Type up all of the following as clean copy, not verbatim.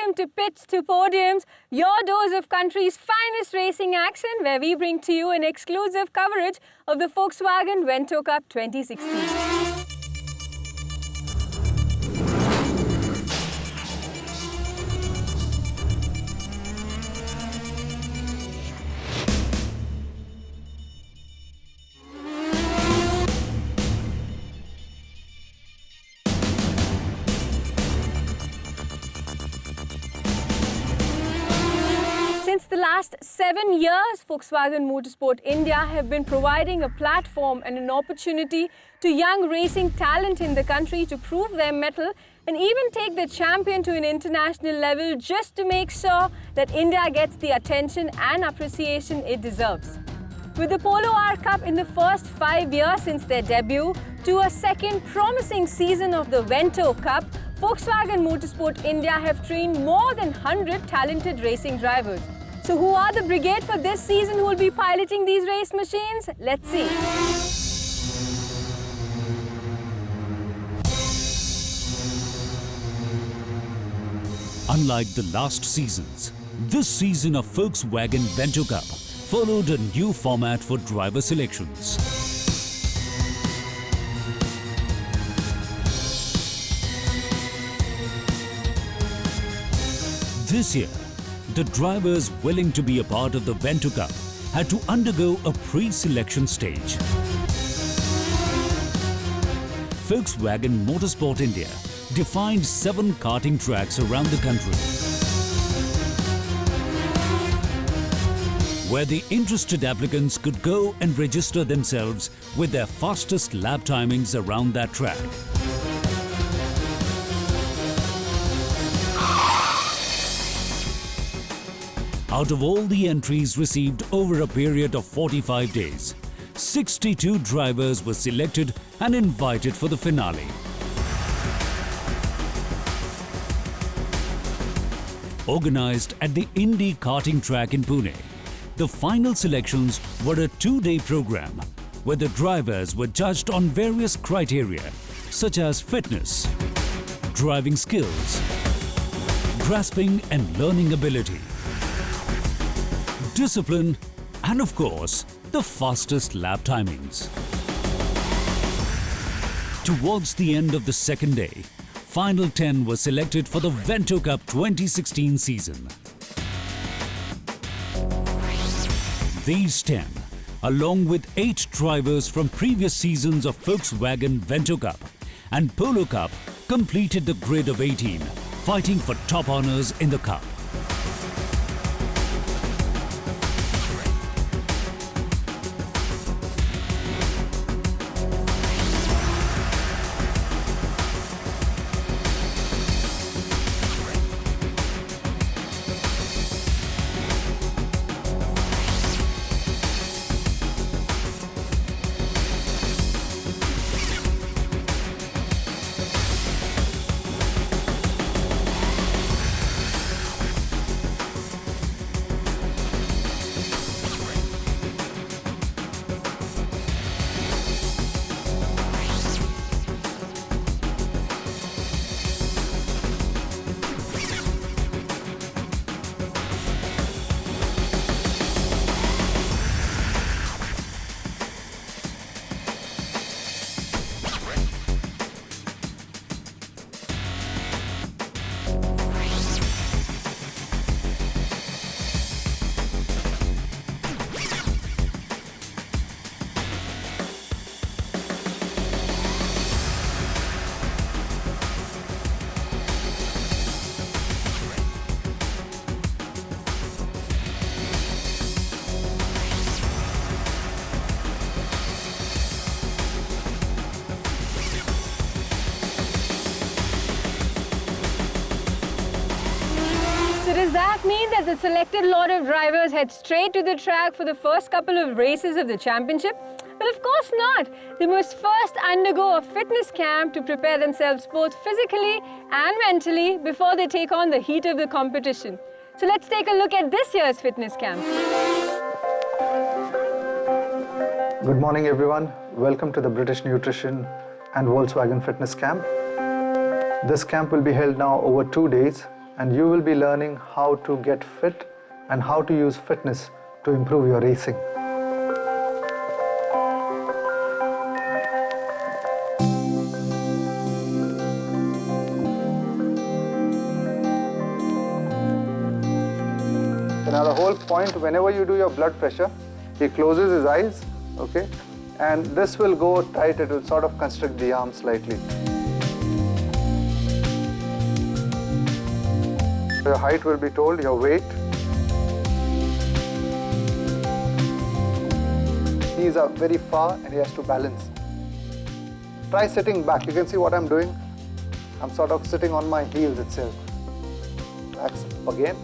welcome to Pits to Podiums, your dose of country's finest racing action, where we bring to you an exclusive coverage of the Volkswagen Vento Cup 2016. Since the last 7 years, Volkswagen Motorsport India have been providing a platform and an opportunity to young racing talent in the country to prove their mettle and even take the champion to an international level just to make sure that India gets the attention and appreciation it deserves. With the Polo R Cup in the first 5 years since their debut to a second promising season of the Vento Cup, Volkswagen Motorsport India have trained more than 100 talented racing drivers. So who are the brigade for this season who will be piloting these race machines? Let's see. Unlike the last seasons, this season of Volkswagen Vento Cup followed a new format for driver selections. This year, the drivers willing to be a part of the Vento Cup had to undergo a pre-selection stage. Volkswagen Motorsport India defined 7 karting tracks around the country, where the interested applicants could go and register themselves with their fastest lap timings around that track. Out of all the entries received over a period of 45 days, 62 drivers were selected and invited for the finale. Organized at the Indy karting track in Pune, the final selections were a 2-day program where the drivers were judged on various criteria such as fitness, driving skills, grasping and learning ability, discipline, and of course, the fastest lap timings. Towards the end of the second day, final 10 were selected for the Vento Cup 2016 season. These 10, along with 8 drivers from previous seasons of Volkswagen Vento Cup and Polo Cup, completed the grid of 18, fighting for top honors in the Cup. So does that mean that the selected lot of drivers head straight to the track for the first couple of races of the championship? Well, of course not. They must first undergo a fitness camp to prepare themselves both physically and mentally before they take on the heat of the competition. So let's take a look at this year's fitness camp. Good morning, everyone. Welcome to the British Nutrition and Volkswagen Fitness Camp. This camp will be held now over 2 days and you will be learning how to get fit and how to use fitness to improve your racing. So now the whole point, whenever you do your blood pressure, he closes his eyes, okay? And this will go tight, it will sort of constrict the arm slightly. So your height will be told, your weight. Knees are very far and he has to balance. Try sitting back. You can see what I'm doing. I'm sort of sitting on my heels itself. Relax again.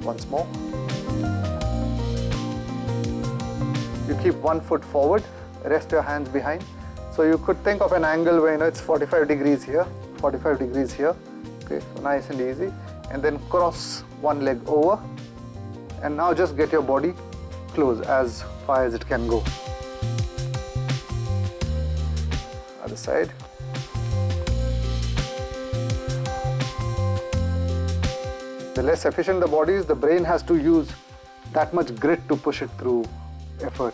Once more. You keep one foot forward, rest your hands behind. So you could think of an angle where it's 45 degrees here, 45 degrees here. Okay, so nice and easy. And then cross one leg over. And now just get your body close as far as it can go. Other side. The less efficient the body is, the brain has to use that much grit to push it through effort.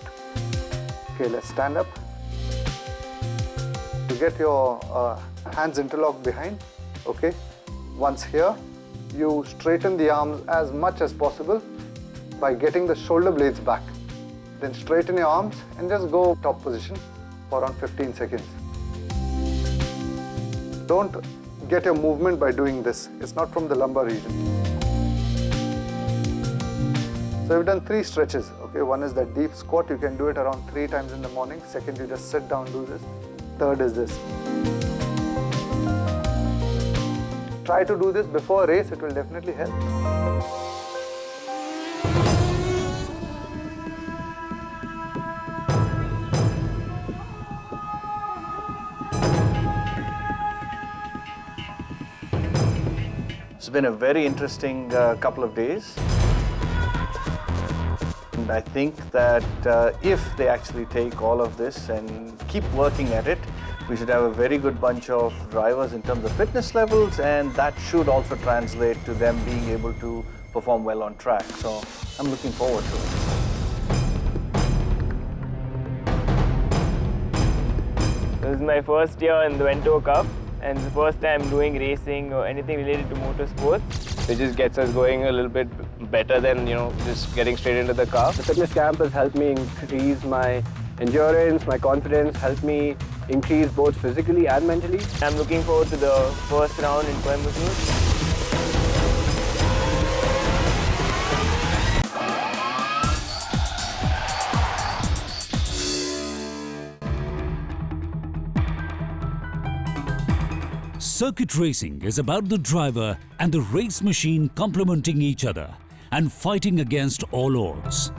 Okay, let's stand up. You get your hands interlocked behind, okay? Once here, you straighten the arms as much as possible by getting the shoulder blades back. Then straighten your arms and just go top position for around 15 seconds. Don't get your movement by doing this. It's not from the lumbar region. So we've done 3 stretches. Okay, one is that deep squat. You can do it around 3 times in the morning. Second, you just sit down, do this. Third is this. Try to do this before a race. It will definitely help. It's been a very interesting couple of days. And I think that if they actually take all of this and keep working at it, we should have a very good bunch of drivers in terms of fitness levels, and that should also translate to them being able to perform well on track. So I'm looking forward to it. This is my first year in the Vento Cup, and the first time doing racing or anything related to motorsports. It just gets us going a little bit better than, just getting straight into the car. The fitness camp has helped me increase my endurance, my confidence, helped me increase both physically and mentally. I'm looking forward to the first round in Coimbatore. Circuit racing is about the driver and the race machine complementing each other and fighting against all odds.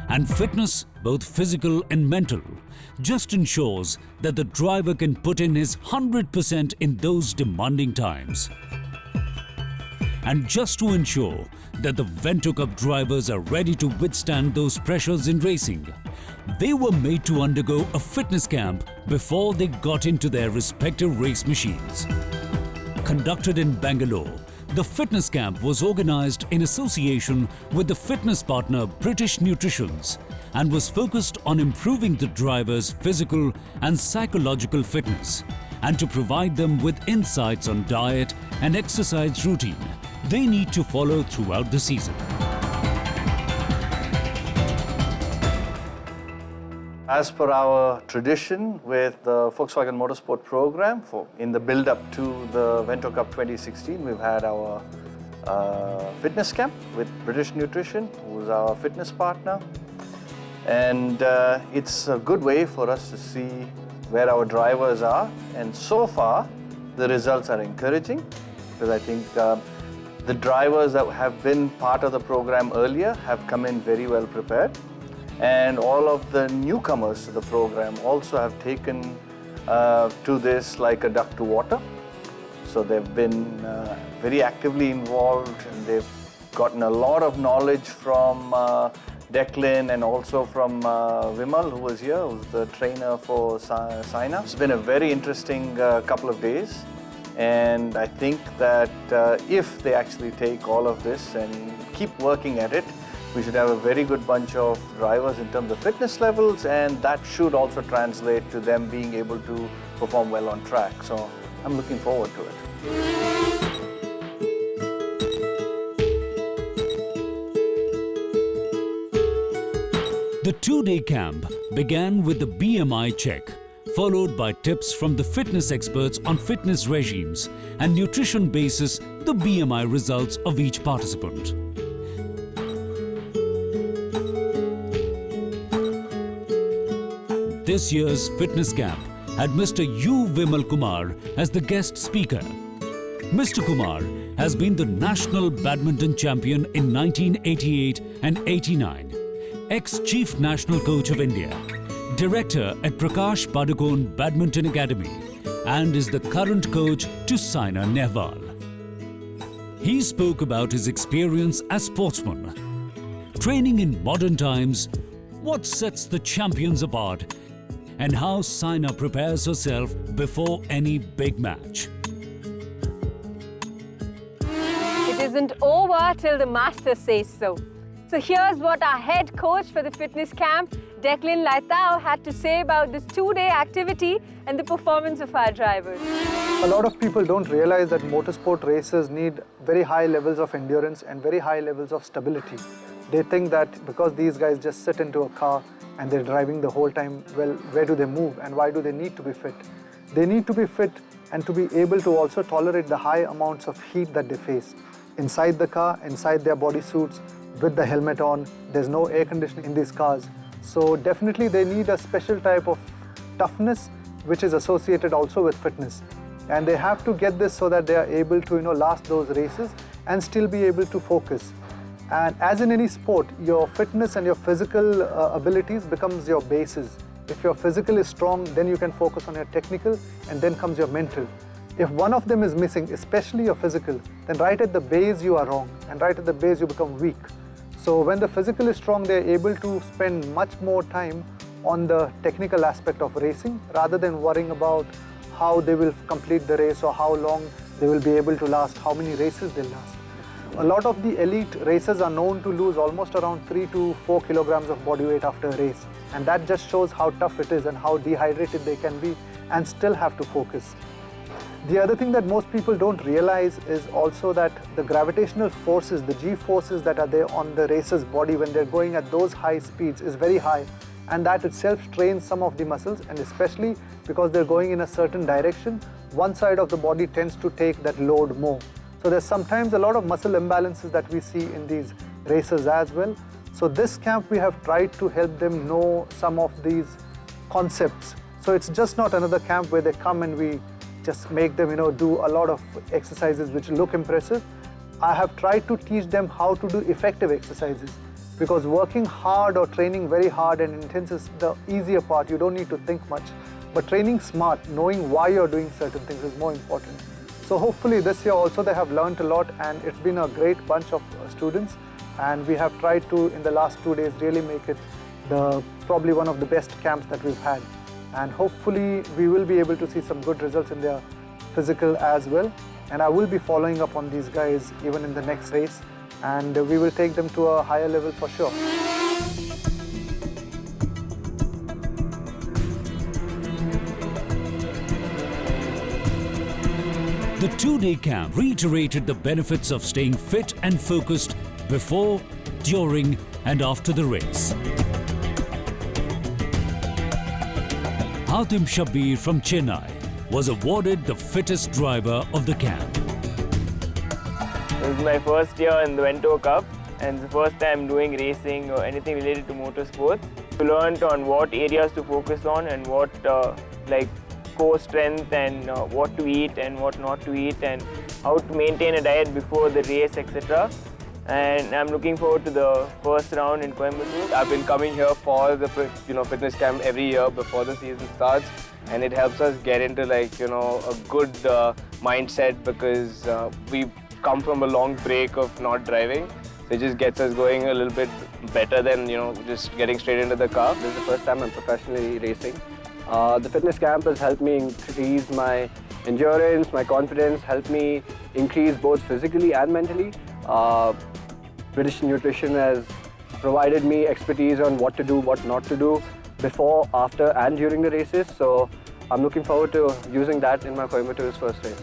And fitness, both physical and mental, just ensures that the driver can put in his 100% in those demanding times. And just to ensure that the Vento Cup drivers are ready to withstand those pressures in racing, they were made to undergo a fitness camp before they got into their respective race machines. Conducted in Bangalore, the fitness camp was organized in association with the fitness partner British Nutritions and was focused on improving the drivers' physical and psychological fitness and to provide them with insights on diet and exercise routine they need to follow throughout the season. As per our tradition with the Volkswagen Motorsport program, in the build-up to the Vento Cup 2016, we've had our fitness camp with British Nutrition, who's our fitness partner. And it's a good way for us to see where our drivers are. And so far, the results are encouraging, because I think the drivers that have been part of the program earlier have come in very well prepared. And all of the newcomers to the program also have taken to this like a duck to water. So they've been very actively involved, and they've gotten a lot of knowledge from Declan and also from Vimal, who was here, who's the trainer for Saina. It's been a very interesting couple of days. And I think that if they actually take all of this and keep working at it, we should have a very good bunch of drivers in terms of fitness levels, and that should also translate to them being able to perform well on track. So I'm looking forward to it. The two-day camp began with the BMI check, followed by tips from the fitness experts on fitness regimes and nutrition basis the BMI results of each participant. This year's fitness camp had Mr. U. Vimal Kumar as the guest speaker. Mr. Kumar has been the national badminton champion in 1988 and 89, ex-chief national coach of India, director at Prakash Padukone Badminton Academy, and is the current coach to Saina Nehwal. He spoke about his experience as sportsman, training in modern times, what sets the champions apart, and how Saina prepares herself before any big match. It isn't over till the master says so. So here's what our head coach for the fitness camp, Declan Laitao, had to say about this two-day activity and the performance of our drivers. A lot of people don't realize that motorsport races need very high levels of endurance and very high levels of stability. They think that because these guys just sit into a car and they're driving the whole time, well, where do they move and why do they need to be fit? They need to be fit and to be able to also tolerate the high amounts of heat that they face. Inside the car, inside their bodysuits, with the helmet on, there's no air conditioning in these cars. So definitely they need a special type of toughness which is associated also with fitness. And they have to get this so that they are able to last those races and still be able to focus. And as in any sport, your fitness and your physical abilities becomes your basis. If your physical is strong, then you can focus on your technical, and then comes your mental. If one of them is missing, especially your physical, then right at the base you are wrong, and right at the base you become weak. So when the physical is strong, they are able to spend much more time on the technical aspect of racing rather than worrying about how they will complete the race or how long they will be able to last, how many races they'll last. A lot of the elite racers are known to lose almost around 3 to 4 kilograms of body weight after a race. And that just shows how tough it is and how dehydrated they can be and still have to focus. The other thing that most people don't realize is also that the gravitational forces, the G forces that are there on the racer's body when they're going at those high speeds is very high, and that itself strains some of the muscles, and especially because they're going in a certain direction, one side of the body tends to take that load more. So there's sometimes a lot of muscle imbalances that we see in these races as well. So this camp we have tried to help them know some of these concepts. So it's just not another camp where they come and we just make them do a lot of exercises which look impressive. I have tried to teach them how to do effective exercises, because working hard or training very hard and intense is the easier part. You don't need to think much, but training smart, knowing why you're doing certain things is more important. So hopefully this year also they have learned a lot, and it's been a great bunch of students, and we have tried to in the last 2 days really make it probably one of the best camps that we've had. And hopefully we will be able to see some good results in their physical as well. And I will be following up on these guys even in the next race, and we will take them to a higher level for sure. The two-day camp reiterated the benefits of staying fit and focused before, during, and after the race. Hatim Shabir from Chennai was awarded the fittest driver of the camp. This is my first year in the Vento Cup, and it's the first time doing racing or anything related to motorsports. We learned on what areas to focus on and what like core strength and what to eat and what not to eat and how to maintain a diet before the race, etc. And I'm looking forward to the first round in Coimbatore. I've been coming here for the fitness camp every year before the season starts, and it helps us get into a good mindset, because we come from a long break of not driving. So it just gets us going a little bit better than just getting straight into the car. This is the first time I'm professionally racing. The fitness camp has helped me increase my endurance, my confidence, helped me increase both physically and mentally. British Nutrition has provided me expertise on what to do, what not to do before, after and during the races. So I'm looking forward to using that in my Coimbatore first race.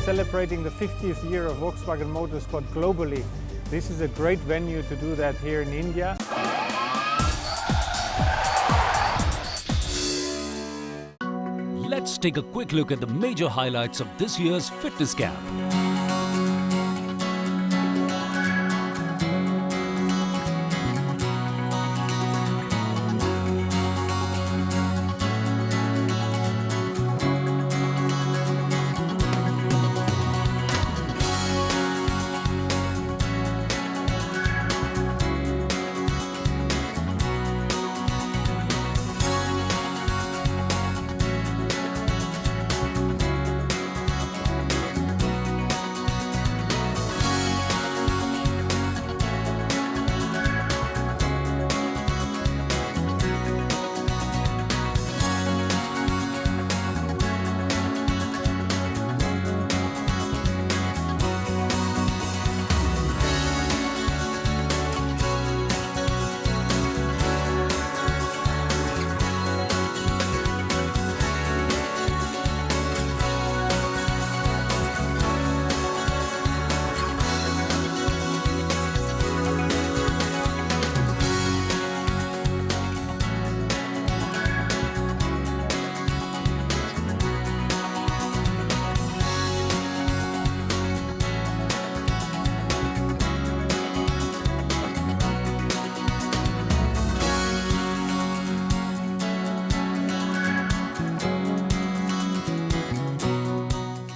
Celebrating the 50th year of Volkswagen Motorsport globally. This is a great venue to do that here in India. Let's take a quick look at the major highlights of this year's fitness camp.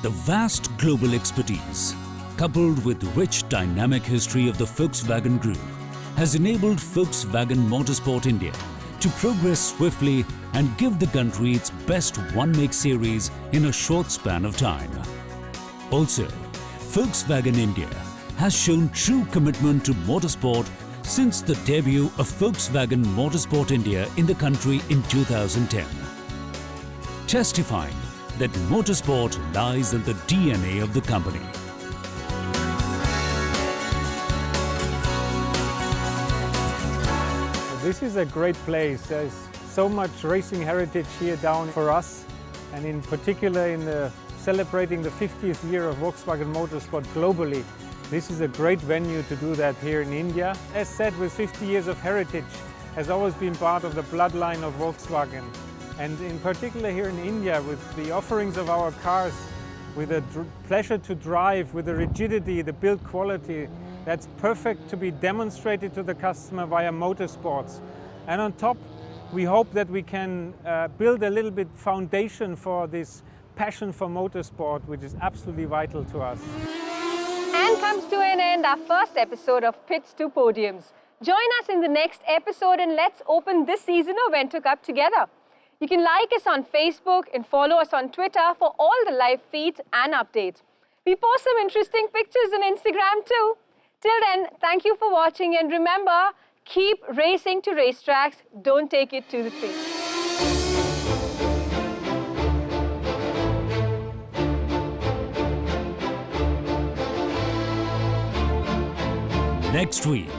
The vast global expertise, coupled with the rich dynamic history of the Volkswagen Group, has enabled Volkswagen Motorsport India to progress swiftly and give the country its best one-make series in a short span of time. Also, Volkswagen India has shown true commitment to motorsport since the debut of Volkswagen Motorsport India in the country in 2010, testifying that motorsport lies in the DNA of the company. This is a great place. There's so much racing heritage here down for us, and in particular in celebrating the 50th year of Volkswagen Motorsport globally. This is a great venue to do that here in India. As said, with 50 years of heritage, has always been part of the bloodline of Volkswagen. And in particular here in India, with the offerings of our cars, with the pleasure to drive, with the rigidity, the build quality, that's perfect to be demonstrated to the customer via motorsports. And on top, we hope that we can build a little bit foundation for this passion for motorsport, which is absolutely vital to us. And comes to an end our first episode of Pits to Podiums. Join us in the next episode and let's open this season of Vento Cup together. You can like us on Facebook and follow us on Twitter for all the live feeds and updates. We post some interesting pictures on Instagram too. Till then, thank you for watching, and remember, keep racing to racetracks, don't take it to the streets. Next week,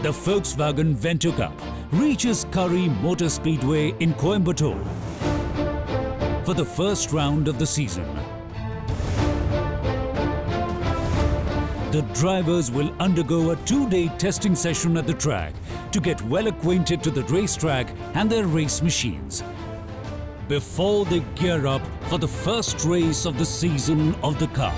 the Volkswagen Vento Cup reaches Curry Motor Speedway in Coimbatore for the first round of the season. The drivers will undergo a 2-day testing session at the track to get well acquainted to the racetrack and their race machines before they gear up for the first race of the season of the car.